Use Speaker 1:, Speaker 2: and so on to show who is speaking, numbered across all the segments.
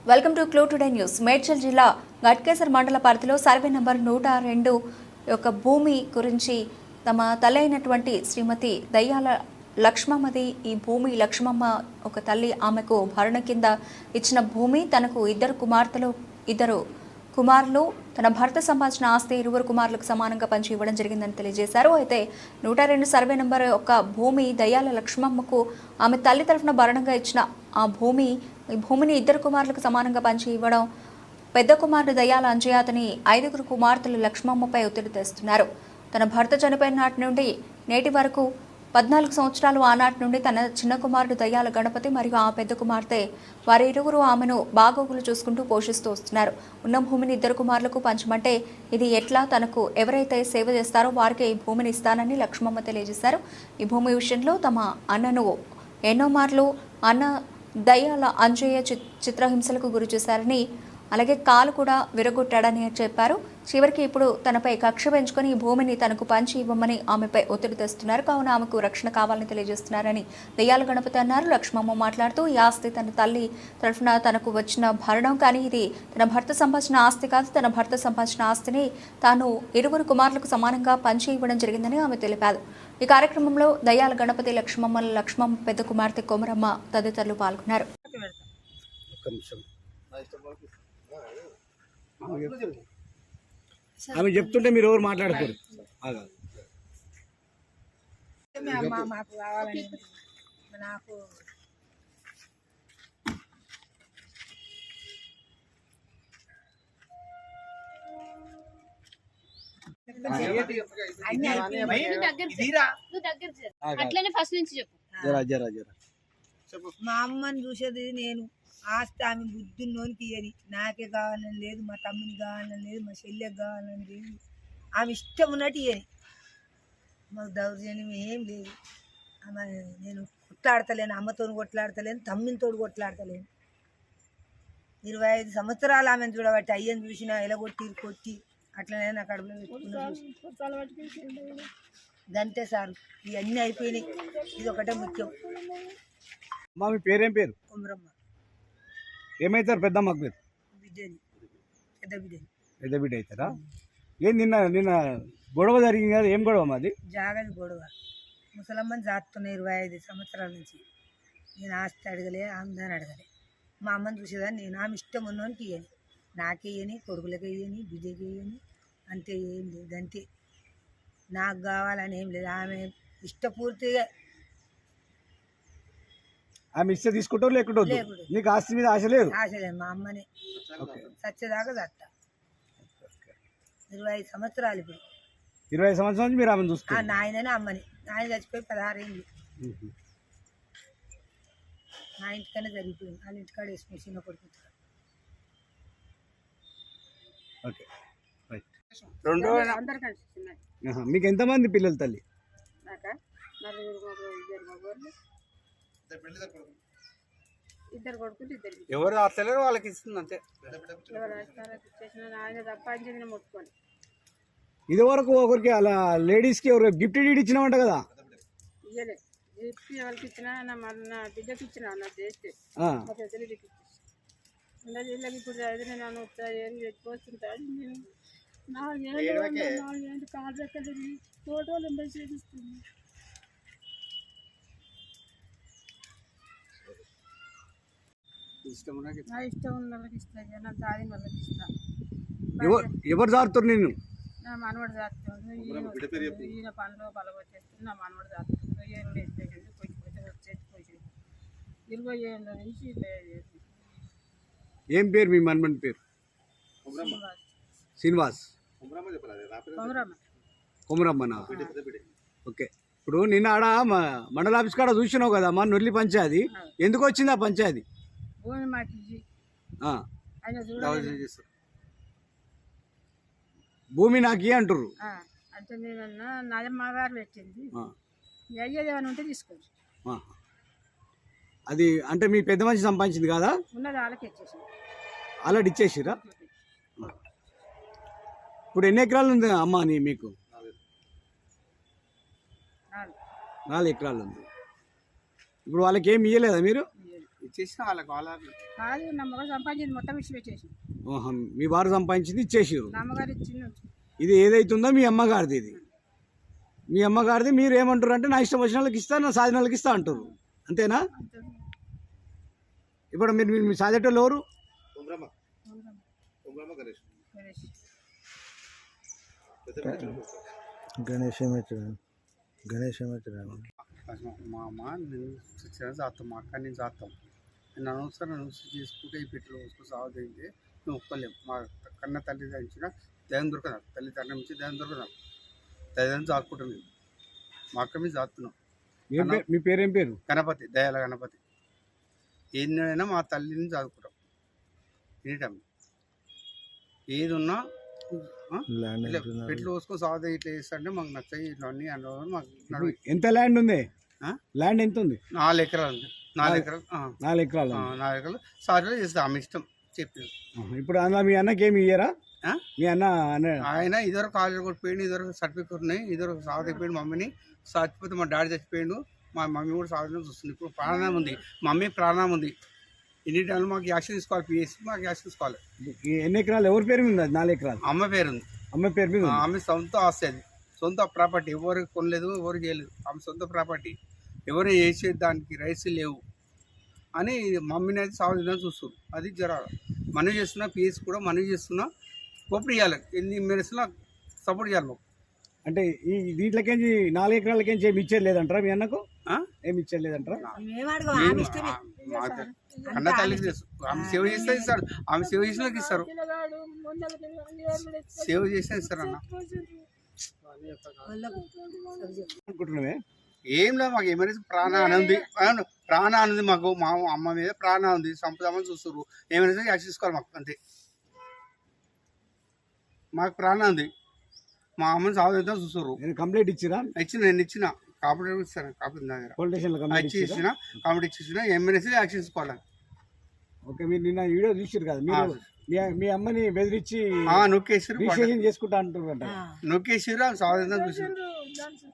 Speaker 1: Welcome to clue today news. Medchal జిల్లా గట్కేసర్ మండల పరిధిలో సర్వే నంబర్ 102 యొక్క భూమి గురించి తమ తల్లి అయినటువంటి శ్రీమతి దయ్యాల లక్ష్మమ్మది ఈ భూమి. లక్ష్మమ్మ ఒక తల్లి, ఆమెకు భరణ కింద ఇచ్చిన భూమి. తనకు ఇద్దరు కుమారులు, తన భర్త సంపాదించిన ఆస్తి ఇరువురు కుమారులకు సమానంగా పంచి ఇవ్వడం జరిగిందని తెలియజేశారు. అయితే 102 సర్వే నంబర్ యొక్క భూమి దయ్యాల లక్ష్మమ్మకు ఆమె తల్లి తరఫున భరణంగా ఇచ్చిన ఈ భూమిని ఇద్దరు కుమారులకు సమానంగా పంచి ఇవ్వడం. పెద్ద కుమారుడు దయ్యాల అంజయ్య అతని 5 కుమార్తెలు లక్ష్మమ్మపై ఒత్తిడి తెస్తున్నారు. తన భర్త చనిపోయిన నాటి నుండి నేటి వరకు 14 సంవత్సరాలు ఆనాటి నుండి తన చిన్న కుమారుడు దయ్యాల గణపతి మరియు ఆ పెద్ద కుమార్తె వారి ఇరువురు ఆమెను బాగోగులు చూసుకుంటూ పోషిస్తూ వస్తున్నారు. ఉన్న భూమిని ఇద్దరు కుమారులకు పంచమంటే ఇది ఎట్లా? తనకు ఎవరైతే సేవ చేస్తారో వారికి ఈ భూమిని ఇస్తానని లక్ష్మమ్మ తెలియజేశారు. ఈ భూమి విషయంలో తమ అన్నను ఎన్నో మార్లు అన్న దయ్యాల అంజయ్య చిత్రహింసలకు గురి చేశారని, అలాగే కాలు కూడా విరగొట్టాడని చెప్పారు. చివరికి ఇప్పుడు తనపై కక్ష పెంచుకొని ఈ భూమిని తనకు పంచి ఇవ్వమని ఆమెపై ఒత్తిడి తెస్తున్నారు. కావున ఆమెకు రక్షణ కావాలని తెలియజేస్తున్నారని దయ్యాల గణపతి అన్నారు. లక్ష్మమ్మ మాట్లాడుతూ ఈ ఆస్తి తన తల్లి తరఫున తనకు వచ్చిన భరణం, కానీ ఇది తన భర్త సంపాదించిన ఆస్తి కాదు. తన భర్త సంపాదించిన ఆస్తిని తాను ఇరువురు కుమారులకు సమానంగా పంచి ఇవ్వడం జరిగిందని ఆమె తెలిపారు. ఈ కార్యక్రమంలో దయ్యాల గణపతి, లక్ష్మమ్మ పెద్ద కుమార్తె కొమరమ్మ తదితరులు పాల్గొన్నారు.
Speaker 2: ఆమె చెప్తుంటే మీరు ఎవరు మాట్లాడుకోరు.
Speaker 3: మాకు కావాలని నాకు
Speaker 4: అట్లనే ఫస్ట్ నుంచి చెప్పు.
Speaker 3: మా అమ్మని చూసేది నేను. ఆస్తి ఆమె బుద్ధున్నోనికి ఇయ్యని, నాకే కావాలని లేదు, మా తమ్ముని కావాలని లేదు, మా చెల్లెకి కావాలని లేదు. ఆమె ఇష్టం ఉన్నట్టు ఇయ్యని. మాకు దౌర్జన్యం ఏం లేదు. ఆమె నేను కొట్లాడతలేను, అమ్మతో కొట్లాడతలేను, తమ్మినితో కొట్లాడతలేను. 25 సంవత్సరాలు ఆమెను చూడబట్టి అయ్యని చూసినా కొట్టి అట్లనే నా కడుపులో పెట్టుకున్నా. గంతే సార్, ఇవన్నీ అయిపోయినాయి. ఇది ఒకటే ముఖ్యం.
Speaker 2: మా మీ పేరేం పేరు?
Speaker 3: కొమరమ్మ.
Speaker 2: ఏమవుతారు పెద్దమ్మకు పేరు?
Speaker 3: బిడ్డని, పెద్ద బిడ్డని.
Speaker 2: పెద్ద బిడ్డ అవుతారా? ఏం నిన్న గొడవ జరిగింది కదా, ఏం గొడవ మాది?
Speaker 3: జాగది గొడవ. ముసలమ్మని జాతున్నా 25 సంవత్సరాల నుంచి. నేను ఆస్తి అడగలే, ఆమెదాన్ని అడగలే. మా అమ్మని చూసేదాన్ని నేను. ఆమె ఇష్టం ఉన్నోనికి ఇయ్యని, నాకే ఇయ్యని, కొడుకులకి ఇయ్యని, బిడ్డకి ఇయ్యని, అంతే. ఏం లేదు, అంతే. నాకు కావాలని ఏం లేదు. ఆమె ఇష్టపూర్తిగా
Speaker 2: ఆమె ఇస్తే తీసుకుంటారు, లేకుంటే నీకు ఆస్తి మీద ఆశ లేదు?
Speaker 3: ఆశ లేదు. మా అమ్మనే సచ్చేదాకా చట్టా. 25 సంవత్సరాలు. ఇప్పుడు
Speaker 2: 25 సంవత్సరాల నుంచి మీరు ఆమెను చూస్తారు?
Speaker 3: నాయననే అమ్మని. నాయన చచ్చిపోయి 16 ఏళ్ళు. నా ఇంటికనే జరిగిపోయింది. వాళ్ళ ఇంటికాడ వేసుకుని చిన్న కొడుకు.
Speaker 2: మీకు ఎంతమంది పిల్లలు తల్లి?
Speaker 4: ఇద్దరు కొడుకులు,
Speaker 2: ఎవరు అసలు వాళ్ళకి ఇస్తుంది అంతే.
Speaker 4: ఆయన సంపాదించింది ముట్టుకొని
Speaker 2: ఇది వరకు ఒకరికి అలా లేడీస్కి ఎవరు గిఫ్ట్ డీడ్ ఇచ్చినామంట కదా?
Speaker 4: ఇయ్యలే. గిఫ్ట్ ఎవరికి ఇచ్చినా నా బిడ్డకి ఇచ్చిన నా చేస్తే మా పెద్దలకి ఇళ్ళకి ఇప్పుడు అయితే నన్ను ఏం ఎక్కువస్తుంటాడు. నేను 4 కాళ్ళు ఎక్కడ ఫోటోలు ఉండే చేపిస్తుంది. నా ఇష్టం ఉన్న వాళ్ళకి ఇస్తాను, నా దారిన వాళ్ళకి ఇస్తాను.
Speaker 2: ఎవరు జారుతారు? నేను
Speaker 4: నా మనవడు జారుతాడు. ఈయన పనులు బలగొచ్చేస్తుంది. నా మనవడు జారుతాడు. 7 ఏళ్ళు వేసేది పోయిపోతే వచ్చేసి పోయి 20 ఏళ్ళ నుంచి.
Speaker 2: ఏం పేరు మీ మనమని పేరు? శ్రీనివాస్. కొమరమ్మనా? ఓకే. ఇప్పుడు నిన్న ఆడ మండల ఆఫీస్ కాడ చూసినావు కదా మా నొల్లి పంచాయతీ. ఎందుకు వచ్చింది ఆ పంచాయతీ?
Speaker 4: భూమి మాకు
Speaker 2: భూమి నాకు అంటారు.
Speaker 4: అంటే నేనన్నా నాదే మాగారు పెట్టింది. అయ్యేది ఏమైనా ఉంటే తీసుకోవచ్చు.
Speaker 2: అది అంటే మీ పెద్ద మనిషి సంపాదించింది కదా?
Speaker 4: ఉన్నది వాళ్ళకి ఇచ్చేసి
Speaker 2: ఆల్రెడీ ఇచ్చేసిరా? ఇప్పుడు ఎన్ని ఎకరాలు ఉంది అమ్మ మీకు? 4 ఎకరాలు ఉంది. ఇప్పుడు వాళ్ళకి ఏమి ఇయ్యలేదా మీరు?
Speaker 5: ఇచ్చేసిన వాళ్ళకి
Speaker 4: కాదు నా మగ సంపాదించింది మొత్తం ఇచ్చి పెట్టేసి
Speaker 2: ఓహో, మీ వారు సంపాదించింది ఇచ్చేసారు.
Speaker 4: నా అమ్మగారు ఇచ్చింది
Speaker 2: ఇది ఏదైతుందో మీ అమ్మగారిది, ఇది మీ అమ్మగారిది. మీరు ఏమంటారు అంటే నా ఇష్టం వచ్చిన వాళ్ళకి ఇస్తా, నా సాధిన వాళ్ళకి ఇస్తా అంటారు, అంతేనా? ఇప్పుడు మీరు మీ సాధేటోళ్ళు ఎవరు?
Speaker 6: గణేష్
Speaker 5: మా అమ్మ నేను చిన్న జాతాం, మా అక్క నేను జాతాం. నేను అనవసరం చేసుకుంటే ఈ పెట్టిలో వస్తూ సాగుతుంటే మేము ఒక్కలేము. మా కన్న తల్లి దంచిన దయం దొరకదు, తల్లిదండ్రుల నుంచి దయం దొరకదు, దయం చాకుంటాం. మేము మా అక్క మీద జాతున్నాం.
Speaker 2: మీ పేరేం పేరు?
Speaker 5: గణపతి, దయాల గణపతి. ఏదైనా మా తల్లిని చదువుకుంటాం. ఎనీ టైం ఏది ఉన్నా పెట్లు పోసుకొని సాగు ఇట్లా చేస్తుంటే మాకు నచ్చాయి. ఇట్లా అన్నీ అందులో మాకు
Speaker 2: ఎంత ల్యాండ్ ఉంది? ల్యాండ్ ఎంత ఉంది?
Speaker 5: 4 ఎకరాలు ఉంది. 4 ఎకరాలు
Speaker 2: 4 ఎకరాలు
Speaker 5: 4 ఎకరాలు సాగులో చేస్తాం. ఆమె ఇష్టం చెప్పింది.
Speaker 2: ఇప్పుడు అందులో మీ అన్నకి ఏమి ఇయ్యరా? మీ అన్న
Speaker 5: ఆయన ఇదివరకు కాలేజ్ కొట్టిపోయింది, ఇదివరకు సర్టిఫికేట్ ఉన్నాయి, ఇదివరకు సాగు అయిపోయింది. మమ్మీని చచ్చిపోతే మా డాడీ చచ్చిపోయిండు, మా మమ్మీ కూడా సాగు చూస్తుంది. ఇప్పుడు ప్రాణం ఉంది, మమ్మీ ప్రాణం ఉంది. ఎన్ని టైంలో మాకు యాక్షన్ తీసుకోవాలి, పిఎస్సి మాకు యాక్షన్ తీసుకోవాలి.
Speaker 2: ఎన్ని ఎకరాలు ఎవరి పేరు మీద? 4 ఎకరాలు
Speaker 5: అమ్మ పేరు ఉంది.
Speaker 2: అమ్మ పేరు మీద?
Speaker 5: ఆమె సొంత ఆస్తి, అది సొంత ప్రాపర్టీ. ఎవరికి కొనలేదు, ఎవరు చేయలేదు. ఆమె సొంత ప్రాపర్టీ. ఎవరు చేసే దానికి రైట్స్ లేవు అని మమ్మీని అయితే సాగు చూస్తారు. అది జరగాలి. మనవి చేస్తున్నా, పిఎస్సి కూడా మనవి చేస్తున్నా, కోపడి ఇవ్వాలి. ఎన్ని మెరిసినా సపోర్ట్ చేయాలి మాకు.
Speaker 2: అంటే ఈ దీంట్లోకేంచి 4 ఎకరాలకేంచి ఏమి ఇచ్చేది లేదంటారా మీ అన్నకు? ఏమి ఇచ్చేది లేదంటారా?
Speaker 5: అన్న తల్లికి తెలుసు. ఆమె సేవ చేస్తే ఇస్తాడు, ఆమె సేవ చేసిన ఇస్తారు, సేవ చేస్తే ఇస్తారు. అన్న
Speaker 2: అనుకుంటున్నావే
Speaker 5: ఏం లేదు, మాకు ఎమర్జెన్సీ ప్రాణాన్ని ఉంది, ప్రాణాన్ని ఉంది మాకు. మా అమ్మ మీద ప్రాణం ఉంది, సంపదామని చూస్తారు. ఎమర్జెన్సీ యాక్షన్ తీసుకోవాలి మాకు, అంతే. మాకు ప్రాణం ఉంది, మా అమ్మని సాగుతా చూస్తారు.
Speaker 2: కంప్లైంట్ ఇచ్చిరా?
Speaker 5: నేను ఇచ్చిన కాంపిటేటివ్ ఇస్తాను, కాంపిటేటివ్
Speaker 2: పోలీస్ స్టేషన్లో
Speaker 5: ఇచ్చిన కాంపిటేటివ్ ఇచ్చిన ఎమ్మెల్యేసీ యాక్షన్ తీసుకోవాలి.
Speaker 2: ఓకే, మీరు నిన్న వీడియో చూసారు కదా, మీరు మీ అమ్మని బెదిరించి
Speaker 5: నొక్కేసారు,
Speaker 2: రిజిస్ట్రేషన్ చేసుకుంటా అంటారు.
Speaker 5: నొక్కేసారు. సాధన చూసారు,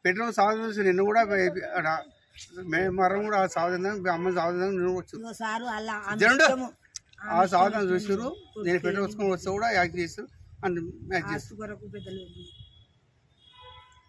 Speaker 5: పెట్రోల్ సాధన చూసి నిన్ను కూడా మరం కూడా సాధన అమ్మని సాధన వచ్చు. ఆ సాధన చూసారు. నేను పెట్రోల్ వచ్చుకొని వస్తే కూడా యాక్ట్ చేస్తారు. అండ్ యాక్ట్ చేస్తారు.